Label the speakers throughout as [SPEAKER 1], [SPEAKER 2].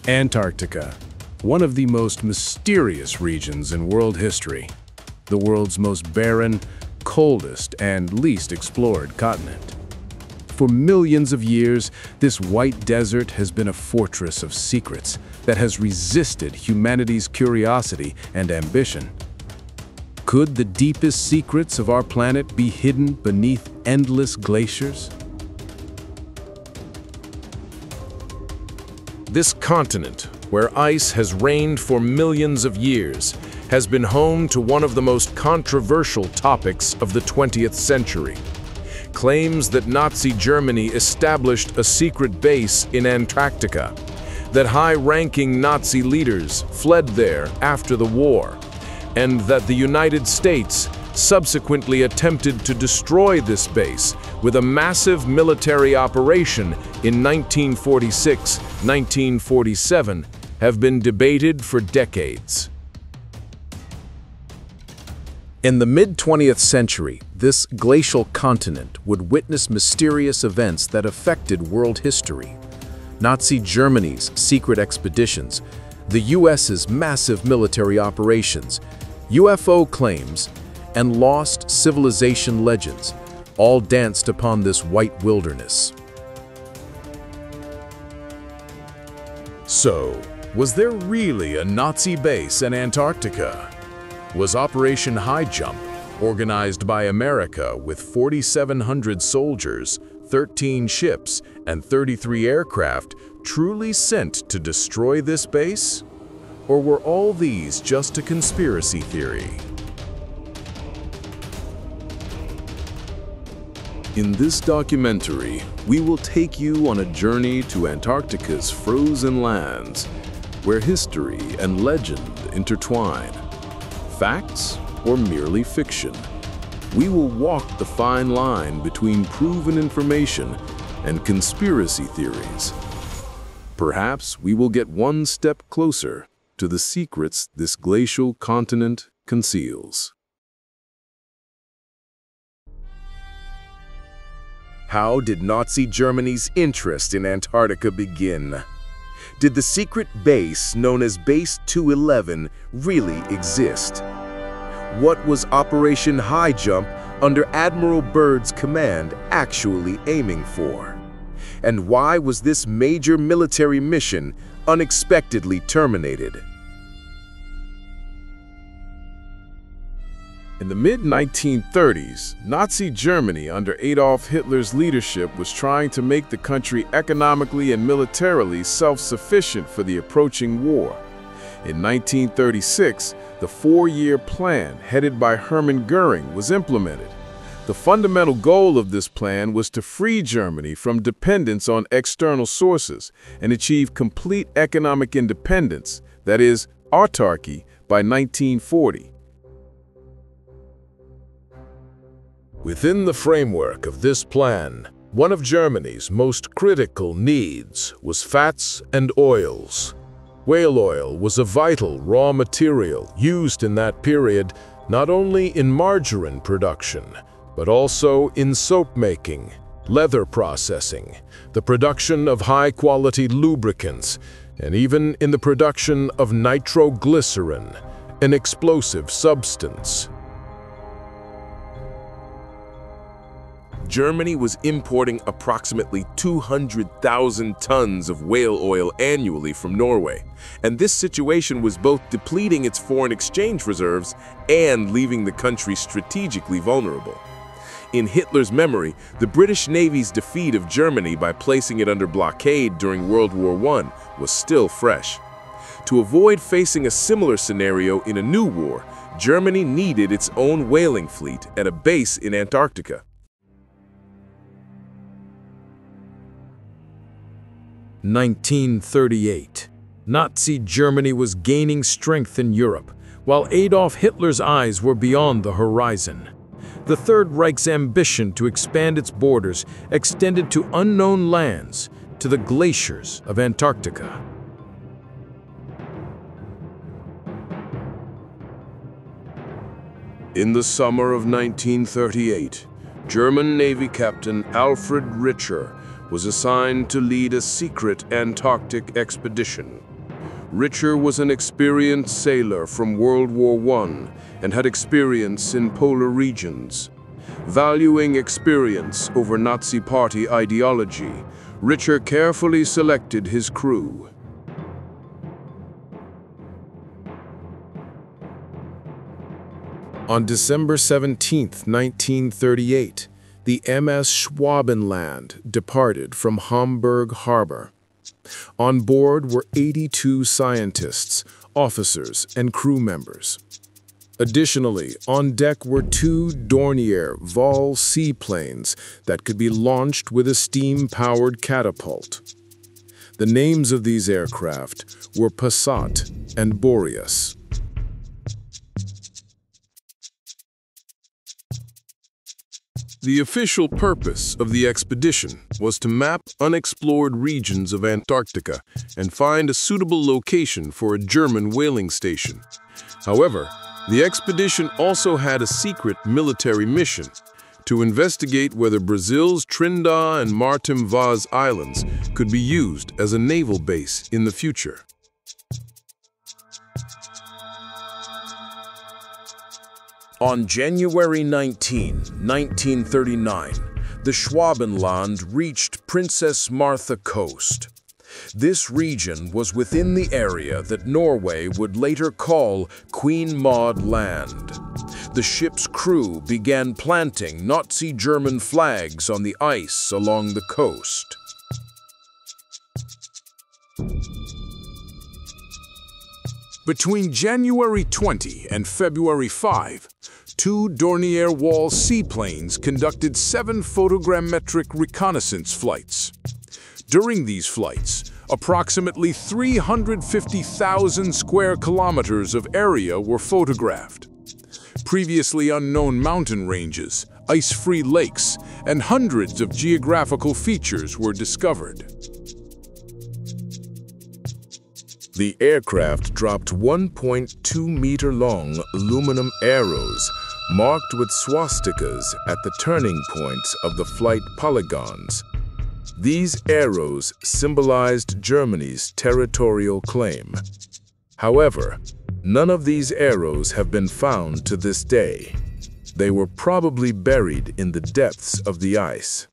[SPEAKER 1] Antarctica, one of the most mysterious regions in world history. The world's most barren, coldest, and least explored continent. For millions of years, this white desert has been a fortress of secrets that has resisted humanity's curiosity and ambition. Could the deepest secrets of our planet be hidden beneath endless glaciers?
[SPEAKER 2] This continent, where ice has reigned for millions of years, has been home to one of the most controversial topics of the 20th century. Claims that Nazi Germany established a secret base in Antarctica, that high-ranking Nazi leaders fled there after the war, and that the United States subsequently attempted to destroy this base with a massive military operation in 1946-1947 have been debated for decades.
[SPEAKER 1] In the mid-20th century, this glacial continent would witness mysterious events that affected world history. Nazi Germany's secret expeditions, the US's massive military operations, UFO claims, and lost civilization legends all danced upon this white wilderness.
[SPEAKER 2] So, was there really a Nazi base in Antarctica? Was Operation Highjump, organized by America with 4,700 soldiers, 13 ships, and 33 aircraft, truly sent to destroy this base? Or were all these just a conspiracy theory? In this documentary, we will take you on a journey to Antarctica's frozen lands, where history and legend intertwine. Facts or merely fiction? We will walk the fine line between proven information and conspiracy theories. Perhaps we will get one step closer to the secrets this glacial continent conceals. How did Nazi Germany's interest in Antarctica begin? Did the secret base known as Base 211 really exist? What was Operation Highjump under Admiral Byrd's command actually aiming for? And why was this major military mission unexpectedly terminated? In the mid-1930s, Nazi Germany under Adolf Hitler's leadership was trying to make the country economically and militarily self-sufficient for the approaching war. In 1936, the four-year plan headed by Hermann Göring was implemented. The fundamental goal of this plan was to free Germany from dependence on external sources and achieve complete economic independence, that is, autarky, by 1940. Within the framework of this plan, one of Germany's most critical needs was fats and oils. Whale oil was a vital raw material used in that period not only in margarine production, but also in soap making, leather processing, the production of high-quality lubricants, and even in the production of nitroglycerin, an explosive substance. Germany was importing approximately 200,000 tons of whale oil annually from Norway, and this situation was both depleting its foreign exchange reserves and leaving the country strategically vulnerable. In Hitler's memory, the British Navy's defeat of Germany by placing it under blockade during World War I was still fresh. To avoid facing a similar scenario in a new war, Germany needed its own whaling fleet at a base in Antarctica. 1938. Nazi Germany was gaining strength in Europe, while Adolf Hitler's eyes were beyond the horizon. The Third Reich's ambition to expand its borders extended to unknown lands, to the glaciers of Antarctica. In the summer of 1938, German Navy Captain Alfred Richer was assigned to lead a secret Antarctic expedition.
[SPEAKER 1] Richer was an experienced sailor from World War I and had experience in polar regions. Valuing experience over Nazi Party ideology, Richer carefully selected his crew.
[SPEAKER 2] On December 17, 1938, the MS Schwabenland departed from Hamburg Harbor. On board were 82 scientists, officers, and crew members. Additionally, on deck were 2 Dornier Vol seaplanes that could be launched with a steam-powered catapult. The names of these aircraft were Passat and Boreas.
[SPEAKER 1] The official purpose of the expedition was to map unexplored regions of Antarctica and find a suitable location for a German whaling station. However, the expedition also had a secret military mission to investigate whether Brazil's Trindade and Martim Vaz Islands could be used as a naval base in the future. On January 19, 1939, the Schwabenland reached Princess Martha Coast. This region was within the area that Norway would later call Queen Maud Land. The ship's crew began planting Nazi German flags on the ice along the coast. Between January 20 and February 5, 2 Dornier Wall seaplanes conducted 7 photogrammetric reconnaissance flights. During these flights, approximately 350,000 square kilometers of area were photographed. Previously unknown mountain ranges, ice-free lakes, and hundreds of geographical features were discovered.
[SPEAKER 2] The aircraft dropped 1.2-meter-long aluminum arrows marked with swastikas at the turning points of the flight polygons. These arrows symbolized Germany's territorial claim. However, none of these arrows have been found to this day. They were probably buried in the depths of the ice.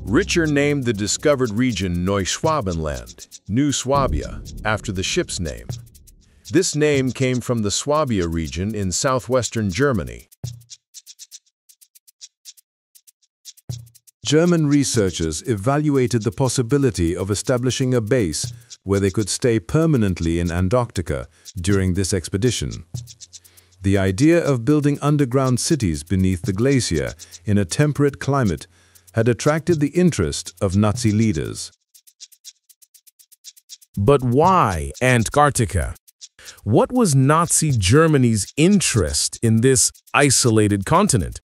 [SPEAKER 2] Richer named the discovered region Neuschwabenland, New Swabia, after the ship's name. This name came from the Swabia region in southwestern Germany.
[SPEAKER 1] German researchers evaluated the possibility of establishing a base where they could stay permanently in Antarctica during this expedition. The idea of building underground cities beneath the glacier in a temperate climate had attracted the interest of Nazi leaders.
[SPEAKER 2] But why Antarctica? What was Nazi Germany's interest in this isolated continent?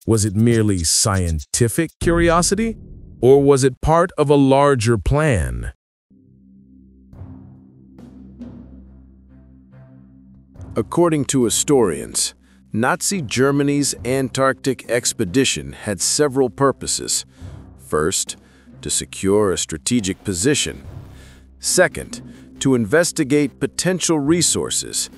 [SPEAKER 2] Was it merely scientific curiosity, or was it part of a larger plan?
[SPEAKER 1] According to historians, Nazi Germany's Antarctic expedition had several purposes. First, to secure a strategic position. Second, to investigate potential resources.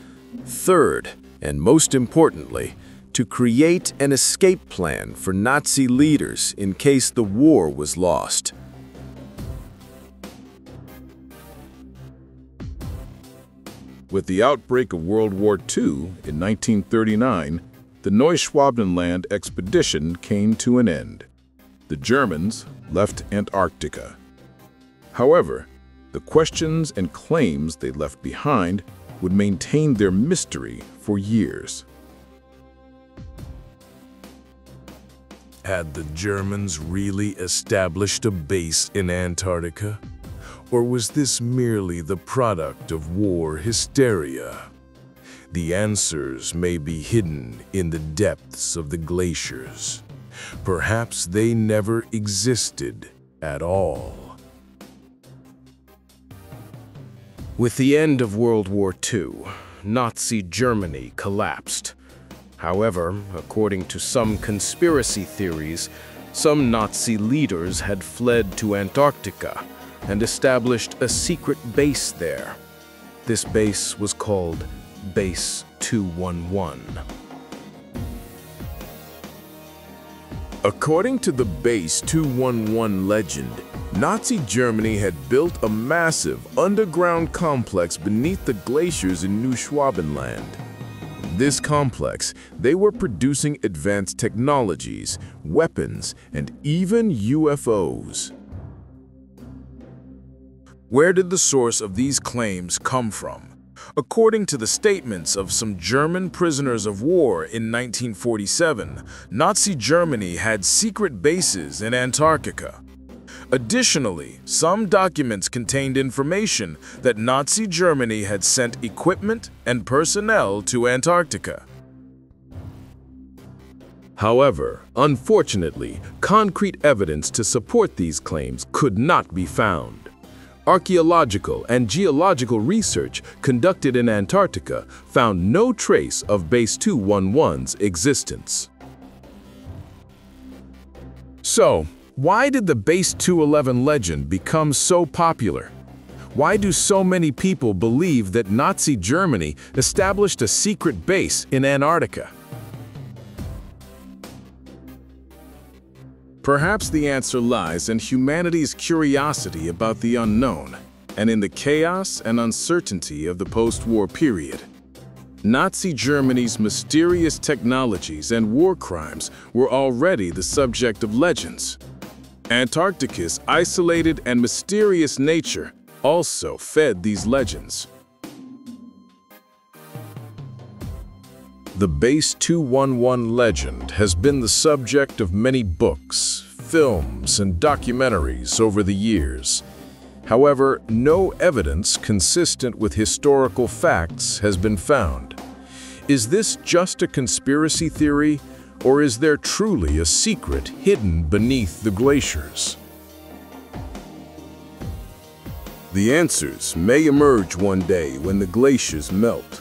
[SPEAKER 1] Third, and most importantly, to create an escape plan for Nazi leaders in case the war was lost.
[SPEAKER 2] With the outbreak of World War II in 1939, the Neuschwabenland expedition came to an end. The Germans left Antarctica. However, the questions and claims they left behind would maintain their mystery for years. Had the Germans really established a base in Antarctica? Or was this merely the product of war hysteria? The answers may be hidden in the depths of the glaciers. Perhaps they never existed at all.
[SPEAKER 1] With the end of World War II, Nazi Germany collapsed. However, according to some conspiracy theories, Some Nazi leaders had fled to Antarctica and established a secret base there. This base was called Base 211.
[SPEAKER 2] According to the Base 211 legend, Nazi Germany had built a massive underground complex beneath the glaciers in New Schwabenland. In this complex, they were producing advanced technologies, weapons, and even UFOs. Where did the source of these claims come from? According to the statements of some German prisoners of war in 1947, Nazi Germany had secret bases in Antarctica. Additionally, some documents contained information that Nazi Germany had sent equipment and personnel to Antarctica. However, unfortunately, concrete evidence to support these claims could not be found. Archaeological and geological research conducted in Antarctica found no trace of Base 211's existence. So, why did the Base 211 legend become so popular? Why do so many people believe that Nazi Germany established a secret base in Antarctica? Perhaps the answer lies in humanity's curiosity about the unknown, and in the chaos and uncertainty of the post-war period. Nazi Germany's mysterious technologies and war crimes were already the subject of legends. Antarctica's isolated and mysterious nature also fed these legends. The Base 211 legend has been the subject of many books, films, and documentaries over the years. However, no evidence consistent with historical facts has been found. Is this just a conspiracy theory, or is there truly a secret hidden beneath the glaciers? The answers may emerge one day when the glaciers melt.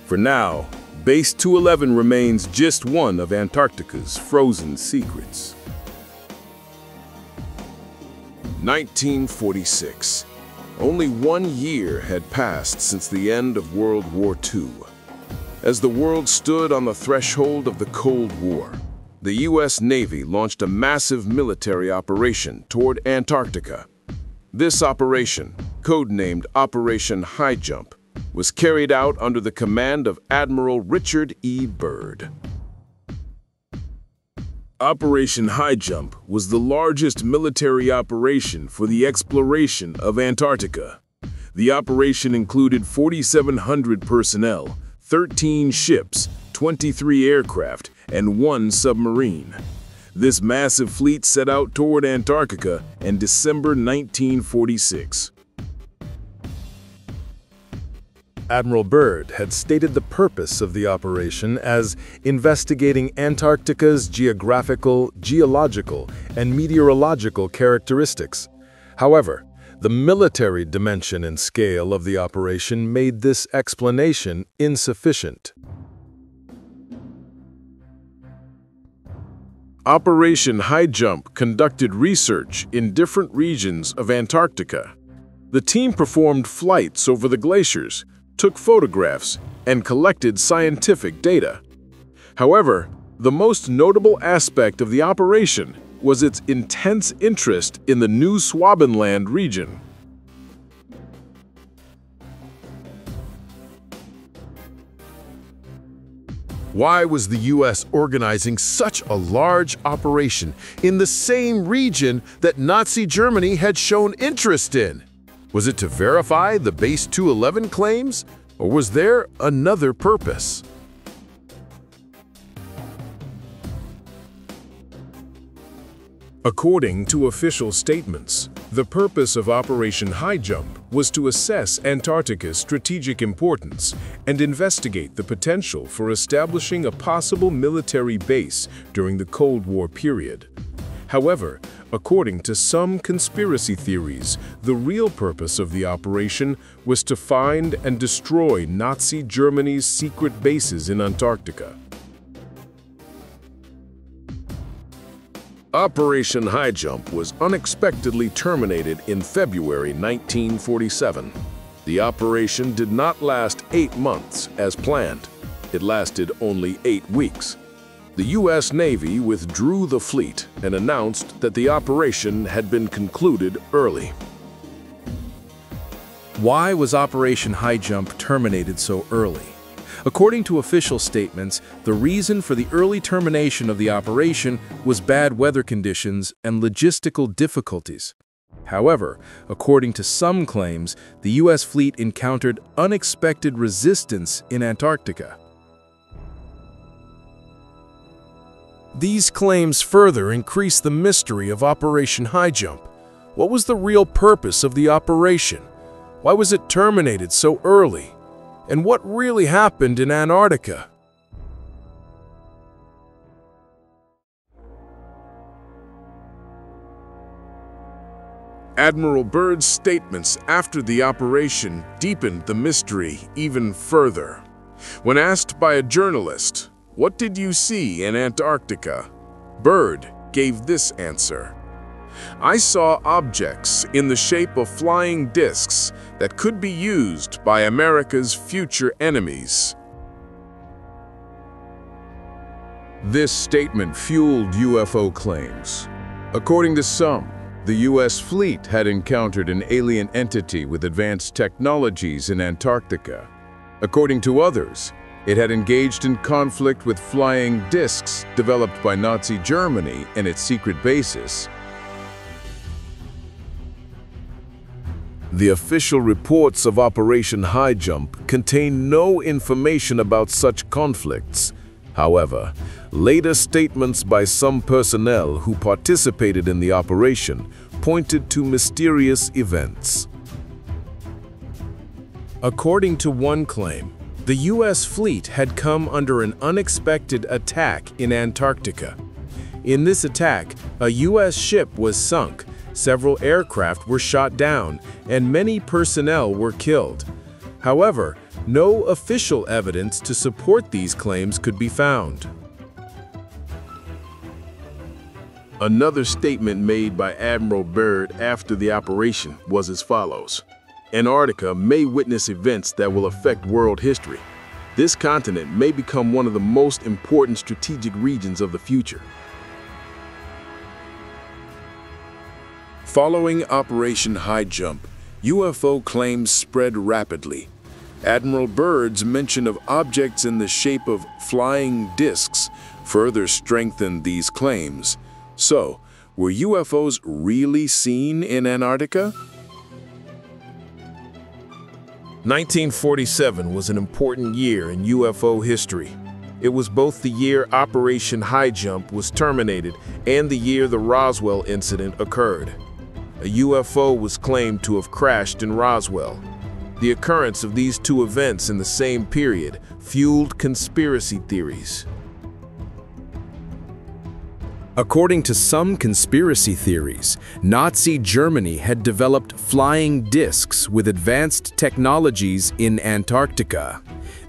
[SPEAKER 2] For now, Base 211 remains just one of Antarctica's frozen secrets. 1946. Only 1 year had passed since the end of World War II. As the world stood on the threshold of the Cold War, the U.S. Navy launched a massive military operation toward Antarctica. This operation, codenamed Operation Highjump, was carried out under the command of Admiral Richard E. Byrd. Operation Highjump was the largest military operation for the exploration of Antarctica. The operation included 4,700 personnel, 13 ships, 23 aircraft, and 1 submarine. This massive fleet set out toward Antarctica in December 1946. Admiral Byrd had stated the purpose of the operation as investigating Antarctica's geographical, geological, and meteorological characteristics. However, the military dimension and scale of the operation made this explanation insufficient. Operation Highjump conducted research in different regions of Antarctica. The team performed flights over the glaciers, took photographs, and collected scientific data. However, the most notable aspect of the operation was its intense interest in the New Schwabenland region. Why was the U.S. organizing such a large operation in the same region that Nazi Germany had shown interest in? Was it to verify the Base 211 claims, or was there another purpose? According to official statements, the purpose of Operation Highjump was to assess Antarctica's strategic importance and investigate the potential for establishing a possible military base during the Cold War period. However, according to some conspiracy theories, the real purpose of the operation was to find and destroy Nazi Germany's secret bases in Antarctica. Operation Highjump was unexpectedly terminated in February 1947. The operation did not last 8 months as planned. It lasted only 8 weeks. The U.S. Navy withdrew the fleet and announced that the operation had been concluded early.
[SPEAKER 1] Why was Operation Highjump terminated so early? According to official statements, the reason for the early termination of the operation was bad weather conditions and logistical difficulties. However, according to some claims, the U.S. fleet encountered unexpected resistance in Antarctica. These claims further increase the mystery of Operation Highjump. What was the real purpose of the operation? Why was it terminated so early? And what really happened in Antarctica?
[SPEAKER 2] Admiral Byrd's statements after the operation deepened the mystery even further. When asked by a journalist, "What did you see in Antarctica?" Byrd gave this answer: "I saw objects in the shape of flying discs that could be used by America's future enemies." This statement fueled UFO claims. According to some, the U.S. fleet had encountered an alien entity with advanced technologies in Antarctica. According to others, it had engaged in conflict with flying discs developed by Nazi Germany and its secret bases. The official reports of Operation Highjump contain no information about such conflicts. However, later statements by some personnel who participated in the operation pointed to mysterious events.
[SPEAKER 1] According to one claim, the U.S. fleet had come under an unexpected attack in Antarctica. In this attack, a U.S. ship was sunk, several aircraft were shot down, and many personnel were killed. However, no official evidence to support these claims could be found.
[SPEAKER 2] Another statement made by Admiral Byrd after the operation was as follows: "Antarctica may witness events that will affect world history. This continent may become one of the most important strategic regions of the future." Following Operation Highjump, UFO claims spread rapidly. Admiral Byrd's mention of objects in the shape of flying discs further strengthened these claims. So, were UFOs really seen in Antarctica? 1947 was an important year in UFO history. It was both the year Operation Highjump was terminated and the year the Roswell incident occurred. A UFO was claimed to have crashed in Roswell. The occurrence of these two events in the same period fueled conspiracy theories.
[SPEAKER 1] According to some conspiracy theories, Nazi Germany had developed flying discs with advanced technologies in Antarctica.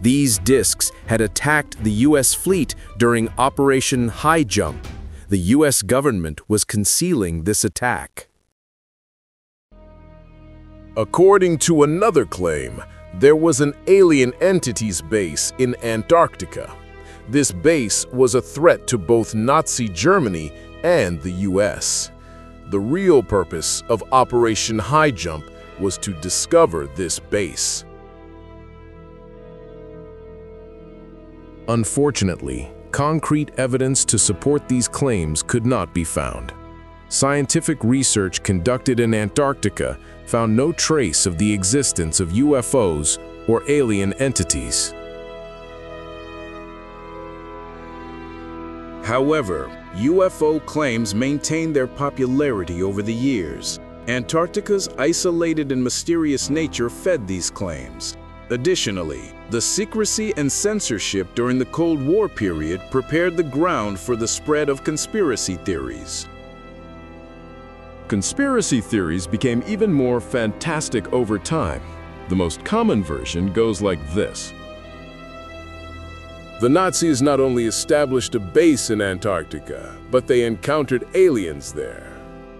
[SPEAKER 1] These discs had attacked the U.S. fleet during Operation Highjump. The U.S. government was concealing this attack.
[SPEAKER 2] According to another claim, there was an alien entity's base in Antarctica. This base was a threat to both Nazi Germany and the U.S. The real purpose of Operation Highjump was to discover this base. Unfortunately, concrete evidence to support these claims could not be found. Scientific research conducted in Antarctica found no trace of the existence of UFOs or alien entities. However, UFO claims maintained their popularity over the years. Antarctica's isolated and mysterious nature fed these claims. Additionally, the secrecy and censorship during the Cold War period prepared the ground for the spread of conspiracy theories.
[SPEAKER 3] Conspiracy theories became even more fantastic over time. The most common version goes like this.
[SPEAKER 2] The Nazis not only established a base in Antarctica, but they encountered aliens there.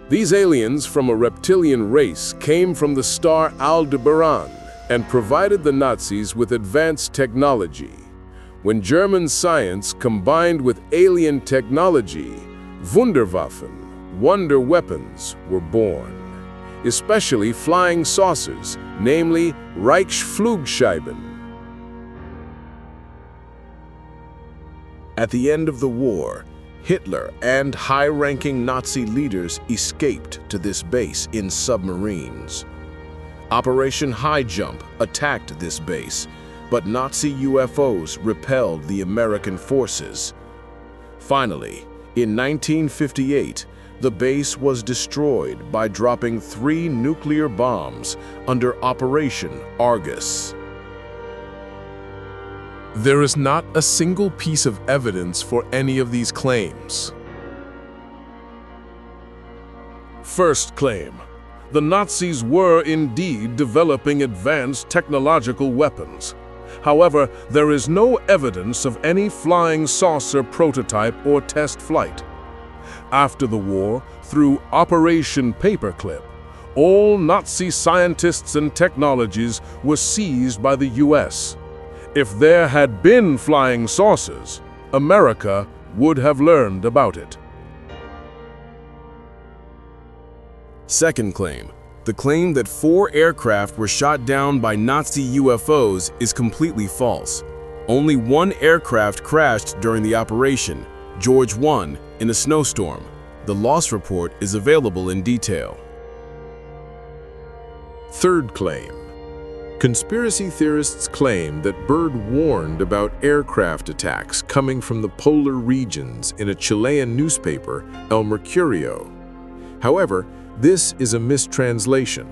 [SPEAKER 2] These aliens from a reptilian race came from the star Aldebaran and provided the Nazis with advanced technology. When German science combined with alien technology, Wunderwaffen, wonder weapons, were born. Especially flying saucers, namely Reichsflugscheiben.
[SPEAKER 3] At the end of the war, Hitler and high-ranking Nazi leaders escaped to this base in submarines. Operation Highjump attacked this base, but Nazi UFOs repelled the American forces. Finally, in 1958, the base was destroyed by dropping 3 nuclear bombs under Operation Argus.
[SPEAKER 2] There is not a single piece of evidence for any of these claims. First claim: the Nazis were indeed developing advanced technological weapons. However, there is no evidence of any flying saucer prototype or test flight. After the war, through Operation Paperclip, all Nazi scientists and technologies were seized by the US. If there had been flying saucers, America would have learned about it.
[SPEAKER 3] Second claim: the claim that 4 aircraft were shot down by Nazi UFOs is completely false. Only 1 aircraft crashed during the operation, George 1, in a snowstorm. The loss report is available in detail.
[SPEAKER 2] Third claim: conspiracy theorists claim that Byrd warned about aircraft attacks coming from the polar regions in a Chilean newspaper, El Mercurio. However, this is a mistranslation.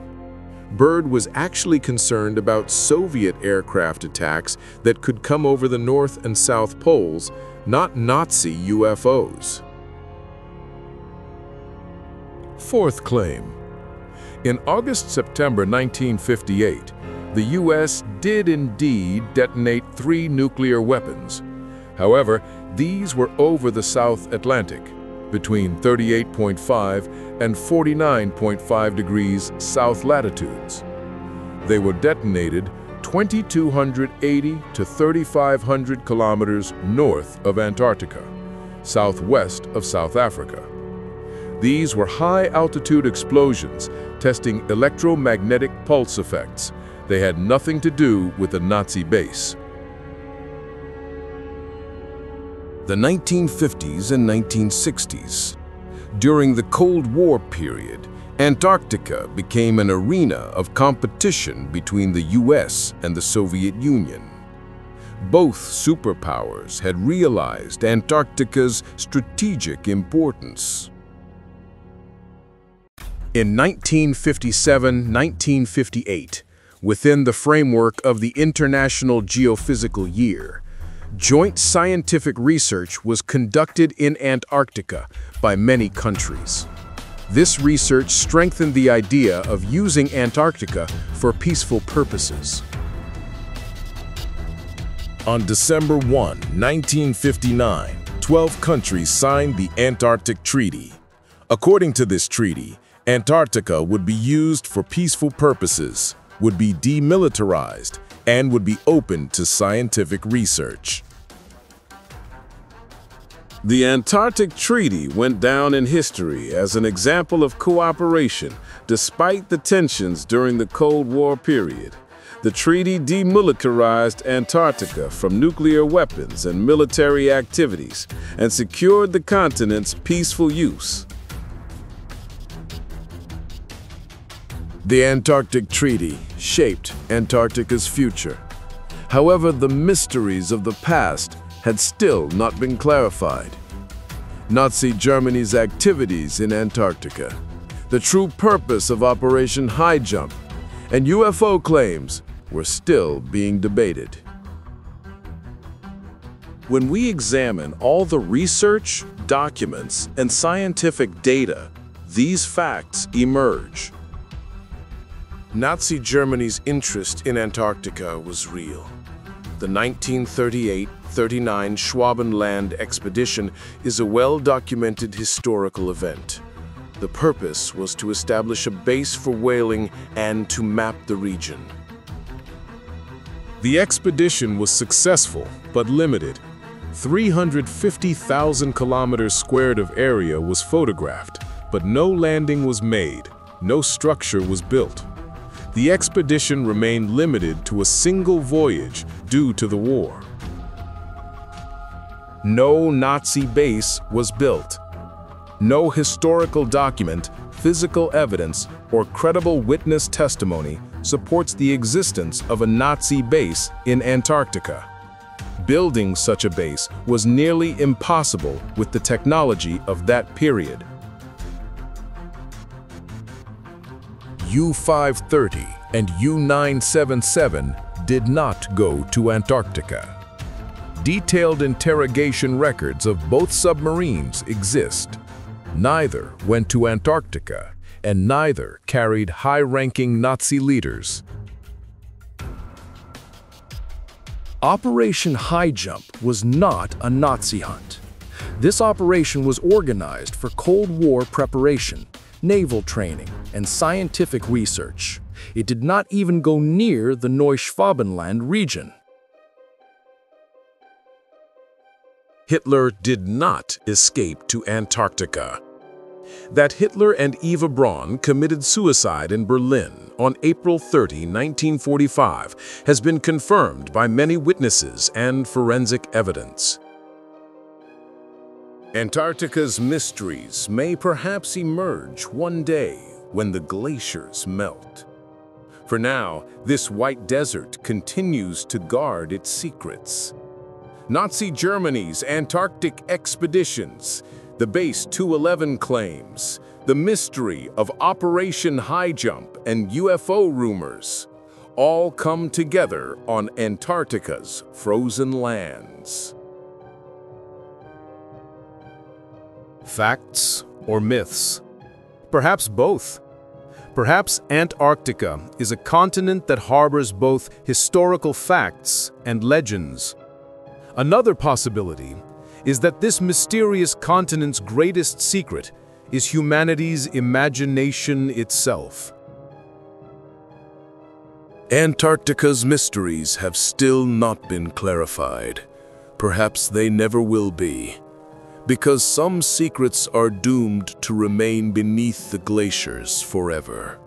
[SPEAKER 2] Byrd was actually concerned about Soviet aircraft attacks that could come over the North and South Poles, not Nazi UFOs. Fourth claim: in August-September 1958, the US did indeed detonate 3 nuclear weapons. However, these were over the South Atlantic, between 38.5 and 49.5 degrees south latitudes. They were detonated 2,280 to 3,500 kilometers north of Antarctica, southwest of South Africa. These were high-altitude explosions testing electromagnetic pulse effects. They had nothing to do with the Nazi base.
[SPEAKER 1] The 1950s and 1960s. During the Cold War period, Antarctica became an arena of competition between the US and the Soviet Union. Both superpowers had realized Antarctica's strategic importance. In 1957-1958, within the framework of the International Geophysical Year, joint scientific research was conducted in Antarctica by many countries. This research strengthened the idea of using Antarctica for peaceful purposes.
[SPEAKER 2] On December 1, 1959, 12 countries signed the Antarctic Treaty. According to this treaty, Antarctica would be used for peaceful purposes, would be demilitarized, and would be open to scientific research. The Antarctic Treaty went down in history as an example of cooperation despite the tensions during the Cold War period. The treaty demilitarized Antarctica from nuclear weapons and military activities and secured the continent's peaceful use. The Antarctic Treaty shaped Antarctica's future. However, the mysteries of the past had still not been clarified. Nazi Germany's activities in Antarctica, the true purpose of Operation Highjump, and UFO claims were still being debated.
[SPEAKER 3] When we examine all the research, documents, and scientific data, these facts emerge.
[SPEAKER 2] Nazi Germany's interest in Antarctica was real. The 1938
[SPEAKER 3] 1939 Schwabenland expedition is a well-documented historical event. The purpose was to establish a base for whaling and to map the region.
[SPEAKER 2] The expedition was successful, but limited. 350,000 kilometers squared of area was photographed, but no landing was made, no structure was built. The expedition remained limited to a single voyage due to the war.
[SPEAKER 3] No Nazi base was built. No historical document, physical evidence, or credible witness testimony supports the existence of a Nazi base in Antarctica. Building such a base was nearly impossible with the technology of that period.
[SPEAKER 2] U-530 and U-977 did not go to Antarctica. Detailed interrogation records of both submarines exist. Neither went to Antarctica, and neither carried high-ranking Nazi leaders.
[SPEAKER 1] Operation Highjump was not a Nazi hunt. This operation was organized for Cold War preparation, naval training, and scientific research. It did not even go near the Neuschwabenland region.
[SPEAKER 3] Hitler did not escape to Antarctica. That Hitler and Eva Braun committed suicide in Berlin on April 30, 1945, has been confirmed by many witnesses and forensic evidence. Antarctica's mysteries may perhaps emerge one day when the glaciers melt. For now, this white desert continues to guard its secrets. Nazi Germany's Antarctic expeditions, the Base 211 claims, the mystery of Operation Highjump and UFO rumors, all come together on Antarctica's frozen lands.
[SPEAKER 2] Facts or myths? Perhaps both. Perhaps Antarctica is a continent that harbors both historical facts and legends. Another possibility is that this mysterious continent's greatest secret is humanity's imagination itself.
[SPEAKER 3] Antarctica's mysteries have still not been clarified. Perhaps they never will be, because some secrets are doomed to remain beneath the glaciers forever.